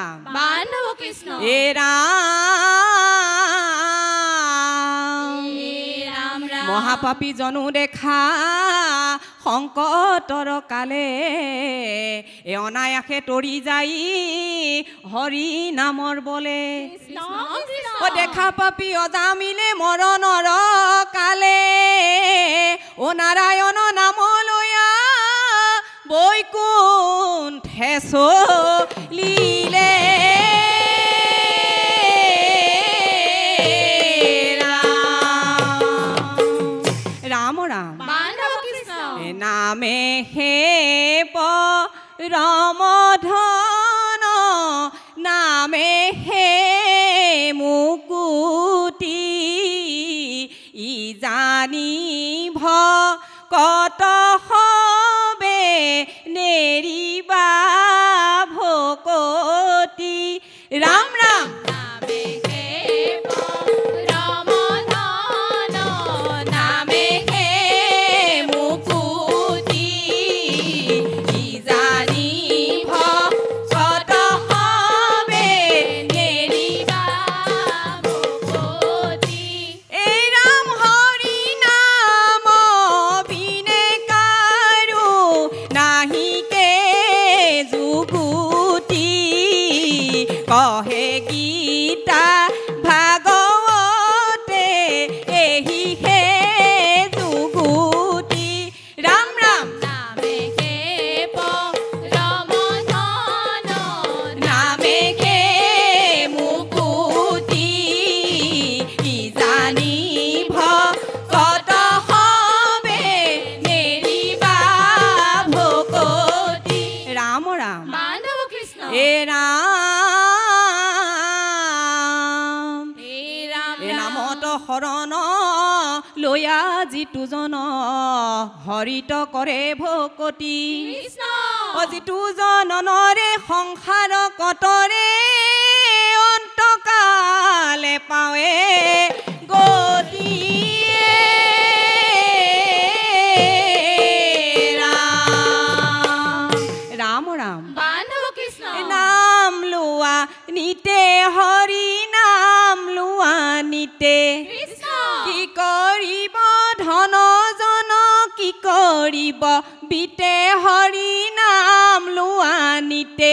ৰাম বান্ধৱ কৃষ্ণ এ ৰাম ৰাম মহাপাপী জনু দেখা সংকটৰ কালে এ অনায়াসে তৰি যাই হৰি নামৰ বলে ও দেখা পাপি অজামিলে মৰণৰ কালে ও নাৰায়ণ নাম লয়া বৈকুণ্ঠে চলিলে ৰাম ৰাম বান্ধৱ কৃষ্ণ নামে হে পৰমধন নামে হে মুকুতি ই জানি ভকত হবে নেৰিবা ভকতি ৰাম ৰাম নামে হে পৰমধন নামে হে মুকুতি ই জানি ভকত হবে নেৰিবা ভকতি এই ৰাম হৰি নাম বিনে কাৰো নাহিকে যুগুতি কহে গীতা ভাগৱতে এহি হে যুগুতি ৰাম ৰাম নামে হে পৰমধন নামে হে মুকুতি ই জানি ভকত হবে নেৰিবা ভকতি ৰাম ৰাম বান্ধৱ কৃষ্ণ এ ৰাম হে ৰাম এ নামত শৰণ লয়া যিটো জন হৰিত কৰে ভকতি কৃষ্ণ অ যিটো জননৰে সংসাৰ কতৰে অন্তকালে পাৱে গতি ৰাম ৰাম বান্ধৱ কৃষ্ণ নাম লোৱা নিতে হৰি নাম লোৱা নিতে কৃষ্ণ কি কৰিব ধন জন কি কৰিব বিতে হৰি নাম লোৱা নিতে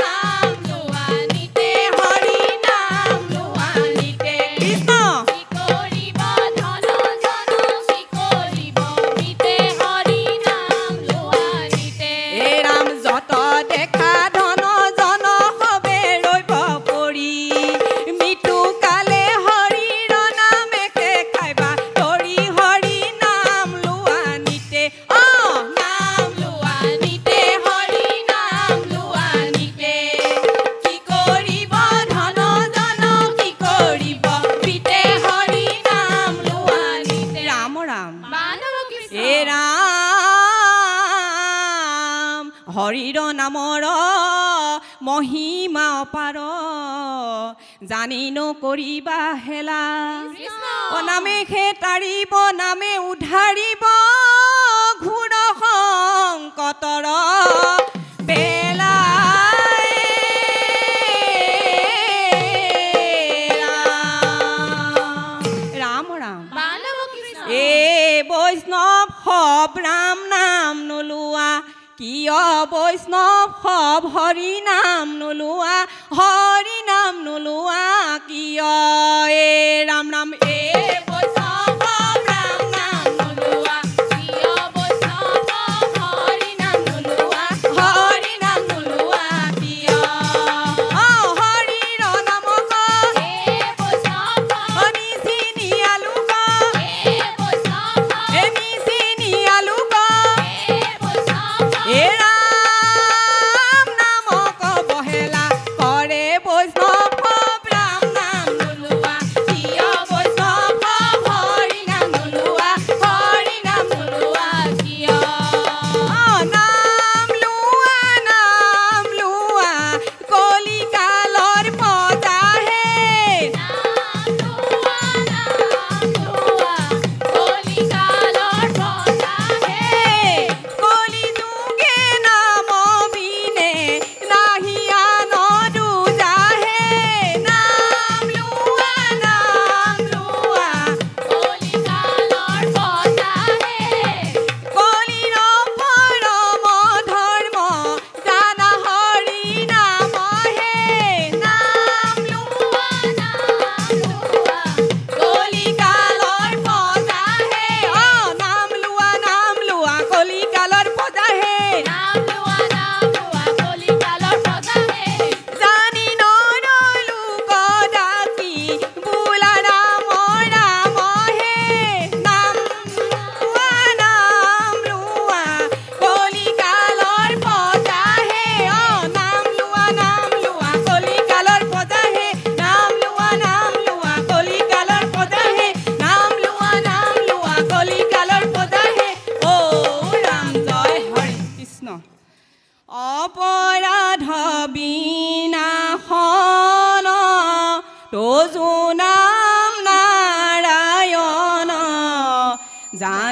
নাম লোৱা নিতে হৰি নাম লোৱা নিতে কৃষ্ণ কি কৰিব ধন জন কি কৰিব বিতে হৰি নাম লোৱা নিতে এ ৰাম যত দেখা ধন জন হবে ৰৈব পৰি মৃত্যু কালে হৰিৰ নামেকে খাইবা তৰি হৰি নাম লোৱা নিতে নাম লোৱা নিতে হৰি নাম লোৱা নিতে কি কৰিব ধন জন কি কৰিব বিতে হৰি নাম লোৱা নিতে ৰাম ৰাম বান্ধৱ কৃষ্ণ এ ৰাম হৰিৰ নামৰ মহিমা অপাৰ জানি নকৰিবা হেলা কৃষ্ণ নামে খে তাৰিব নামে উধাৰিব ঘোৰ সংকটৰ বেলা ৰাম ৰাম বান্ধৱ কৃষ্ণ এ বৈষ্ণৱ সব ৰাম নাম নোলোৱা কিয় বৈষ্ণৱ সব হৰি নাম নোলোৱা হৰি নাম নোলোৱা কিয় এ ৰাম ৰাম এ বৈষ্ণৱ সব ৰাম নাম নোলোৱা প্ৰিয় বৈষ্ণৱ হৰি নাম নোলোৱা হৰি নাম নোলোৱা কিয় হৰিৰ নাম হে বৈষ্ণৱ নিচিনি আলোক হে বৈষ্ণৱ নিচিনি আলোক হে বৈষ্ণৱ এ ৰাম নামক বহেলা কৰে বৈষ্ণৱ ৰাম নাম নোলোৱা কিয় বৈষ্ণৱ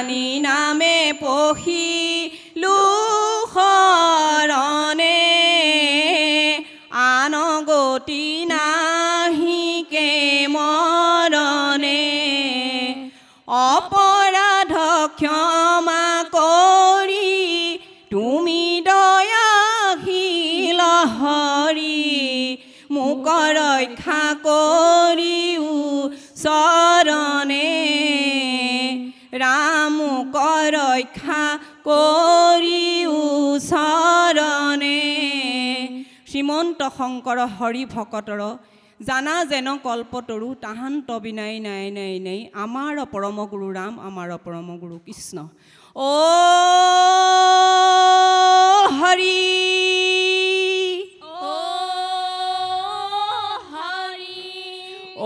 জানি নামে পঢ়িলো শৰণে আন গতি নাহিকে মৰণে অপৰাধ ক্ষমা কৰি তুমি দয়াশীল হৰি মোক ৰক্ষা কৰিও চৰণে ৰাম মোক ৰক্ষা কৰিও চৰণে শ্ৰীমন্ত শংকৰ হৰি ভকতৰ জানা যেন কল্পতৰু তাহান্ত বিনাই নাই নাই নাই আমাৰ পৰম গুৰু ৰাম আমাৰ পৰম গুৰু কৃষ্ণ ও হৰি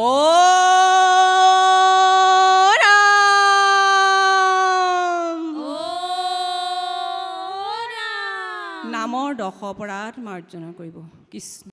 ও ৰাম নামৰ 10 অপৰাধ মাৰ্জনা কৰিব কৃষ্ণ